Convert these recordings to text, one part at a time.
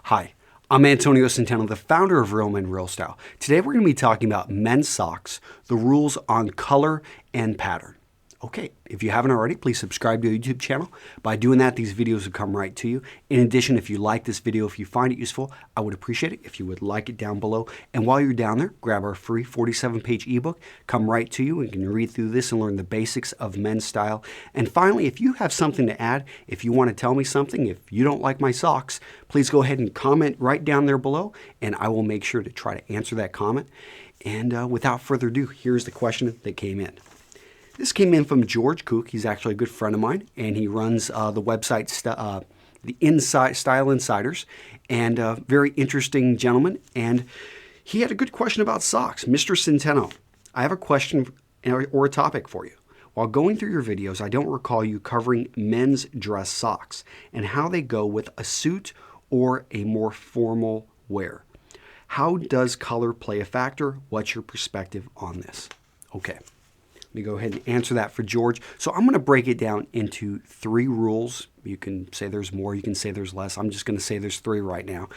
Hi, I'm Antonio Centeno, the founder of Real Men Real Style. Today we're going to be talking about men's socks, the rules on color and pattern. Okay, if you haven't already, please subscribe to our YouTube channel. By doing that, these videos will come right to you. In addition, if you like this video, if you find it useful, I would appreciate it if you would like it down below. And while you're down there, grab our free 47-page ebook, come right to you, and you can read through this and learn the basics of men's style. And finally, if you have something to add, if you want to tell me something, if you don't like my socks, please go ahead and comment right down there below, and I will make sure to try to answer that comment. And without further ado, here's the question that came in. This came in from George Cook. He's actually a good friend of mine, and he runs the website, the Style Insiders, and a very interesting gentleman. And he had a good question about socks. Mr. Centeno, I have a question or a topic for you. While going through your videos, I don't recall you covering men's dress socks and how they go with a suit or a more formal wear. How does color play a factor? What's your perspective on this? Okay. Let me go ahead and answer that for George. So I'm going to break it down into 3 rules. You can say there's more, you can say there's less. I'm just going to say there's 3 right now.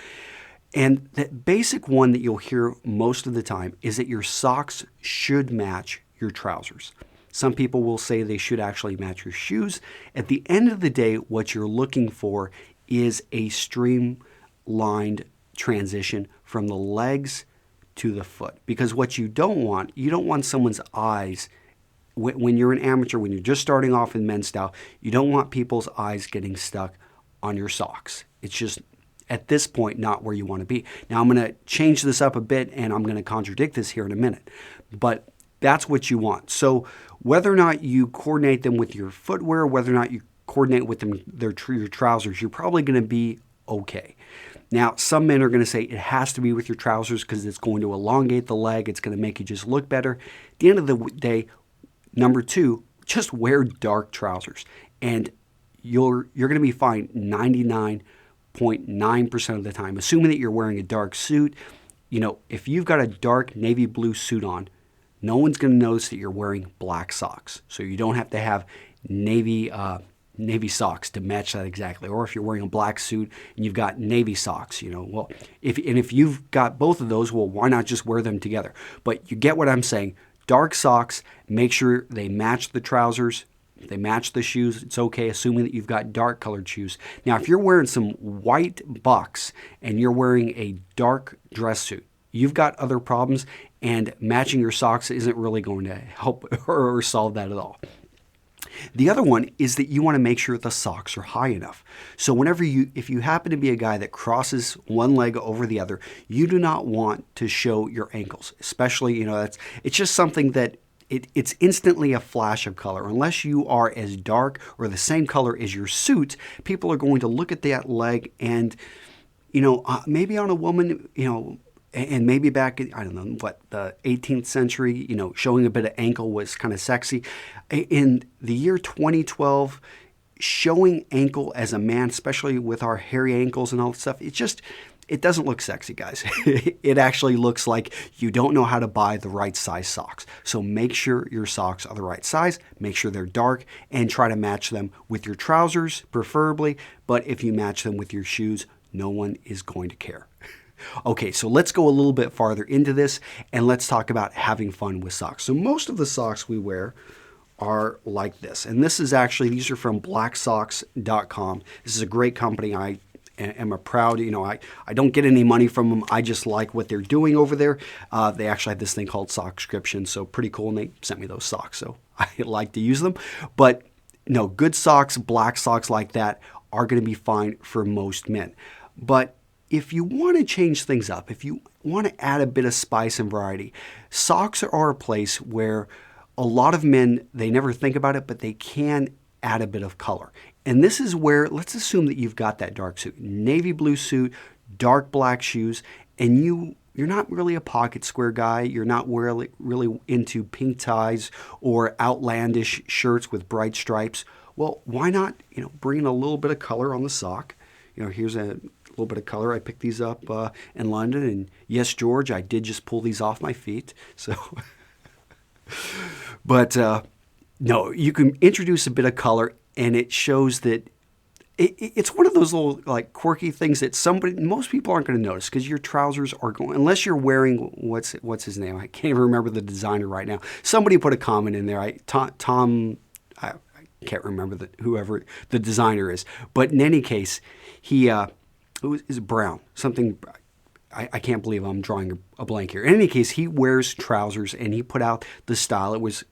And the basic one that you'll hear most of the time is that your socks should match your trousers. Some people will say they should actually match your shoes. At the end of the day, what you're looking for is a streamlined transition from the legs to the foot. Because what you don't want someone's eyes. When you're an amateur, when you're just starting off in men's style, you don't want people's eyes getting stuck on your socks. It's just, at this point, not where you want to be. Now, I'm going to change this up a bit, and I'm going to contradict this here in a minute. But that's what you want. So whether or not you coordinate them with your footwear, whether or not you coordinate with them your trousers, you're probably going to be okay. Now, some men are going to say it has to be with your trousers because it's going to elongate the leg. It's going to make you just look better. At the end of the day, number 2, just wear dark trousers, and you're going to be fine 99.9% of the time. Assuming that you're wearing a dark suit, if you've got a dark navy blue suit on, no one's going to notice that you're wearing black socks. So you don't have to have navy socks to match that exactly. Or if you're wearing a black suit and you've got navy socks, well, if you've got both of those, well, why not just wear them together? But you get what I'm saying. Dark socks, make sure they match the trousers, they match the shoes. It's okay, assuming that you've got dark colored shoes. Now, if you're wearing some white bucks and you're wearing a dark dress suit, you've got other problems, and matching your socks isn't really going to help or solve that at all. The other one is that you want to make sure the socks are high enough. So if you happen to be a guy that crosses one leg over the other, you do not want to show your ankles, especially, it's just something that it's instantly a flash of color. Unless you are as dark or the same color as your suit, people are going to look at that leg and, maybe on a woman, and maybe back, I don't know, the 18th century, showing a bit of ankle was kind of sexy. In the year 2012, showing ankle as a man, especially with our hairy ankles and all that stuff, it doesn't look sexy, guys. It actually looks like you don't know how to buy the right size socks. So make sure your socks are the right size, make sure they're dark, and try to match them with your trousers, preferably. But if you match them with your shoes, no one is going to care. Okay, so let's go a little bit farther into this, and let's talk about having fun with socks. So most of the socks we wear are like this. And these are from blacksocks.com. This is a great company. I am a proud, I don't get any money from them. I just like what they're doing over there. They actually have this thing called Sockscription, so pretty cool, and they sent me those socks, so I like to use them. But no, good socks, black socks like that are going to be fine for most men. But if you want to change things up, if you want to add a bit of spice and variety, socks are a place where a lot of men, they never think about it, but they can add a bit of color. And this is where, let's assume that you've got that dark suit, navy blue suit, dark black shoes, and you're not really a pocket square guy. You're not really into pink ties or outlandish shirts with bright stripes. Well, why not, bring in a little bit of color on the sock? Here's a little bit of color. I picked these up in London, and yes, George, I did just pull these off my feet. So, but no, you can introduce a bit of color, and it shows that it's one of those little like quirky things that most people aren't going to notice because your trousers are going, unless you're wearing, what's his name? I can't even remember the designer right now. Somebody put a comment in there. Tom, I can't remember whoever the designer is. But in any case, he is brown, something. I can't believe I'm drawing a blank here. In any case, he wears trousers and he put out the style. It was,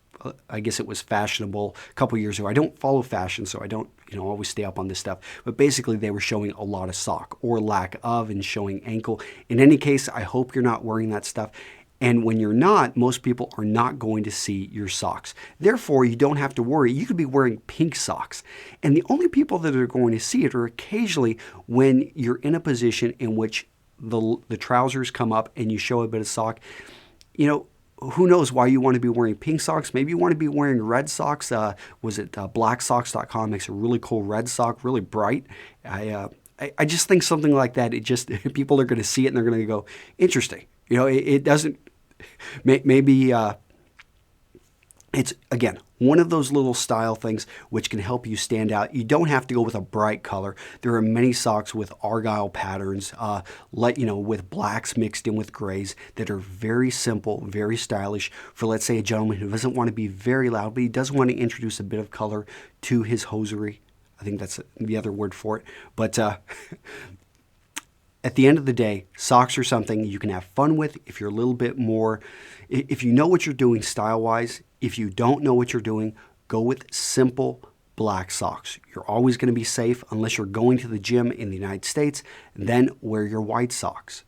I guess it was fashionable a couple years ago. I don't follow fashion, so I don't, always stay up on this stuff. But basically, they were showing a lot of sock or lack of and showing ankle. In any case, I hope you're not wearing that stuff. And when you're not, most people are not going to see your socks. Therefore, you don't have to worry. You could be wearing pink socks. And the only people that are going to see it are occasionally when you're in a position in which the trousers come up and you show a bit of sock. Who knows why you want to be wearing pink socks? Maybe you want to be wearing red socks. Blacksocks.com makes a really cool red sock, really bright. I just think something like that, people are going to see it and they're going to go, interesting. It doesn't, maybe it's, again, one of those little style things which can help you stand out. You don't have to go with a bright color. There are many socks with argyle patterns, with blacks mixed in with grays that are very simple, very stylish for, let's say, a gentleman who doesn't want to be very loud, but he does want to introduce a bit of color to his hosiery. I think that's the other word for it. But at the end of the day, socks are something you can have fun with if you're a little bit more, if you know what you're doing style-wise. If you don't know what you're doing, go with simple black socks. You're always going to be safe unless you're going to the gym in the United States. Then wear your white socks.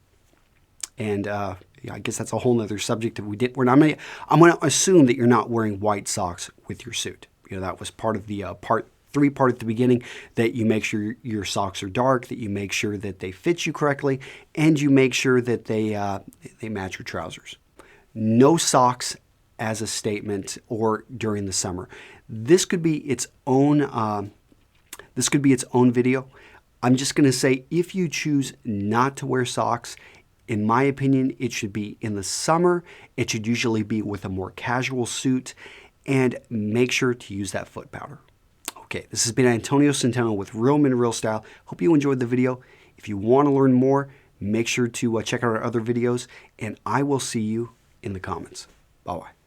And I guess that's a whole nother subject that I'm going to assume that you're not wearing white socks with your suit. That was part of the part at the beginning, that you make sure your socks are dark, that you make sure that they fit you correctly, and you make sure that they match your trousers. No socks as a statement or during the summer. This could be its own video. I'm just going to say, if you choose not to wear socks, in my opinion, it should be in the summer. It should usually be with a more casual suit, and make sure to use that foot powder. Okay, this has been Antonio Centeno with Real Men Real Style. Hope you enjoyed the video. If you want to learn more, make sure to check out our other videos, and I will see you in the comments. Bye-bye.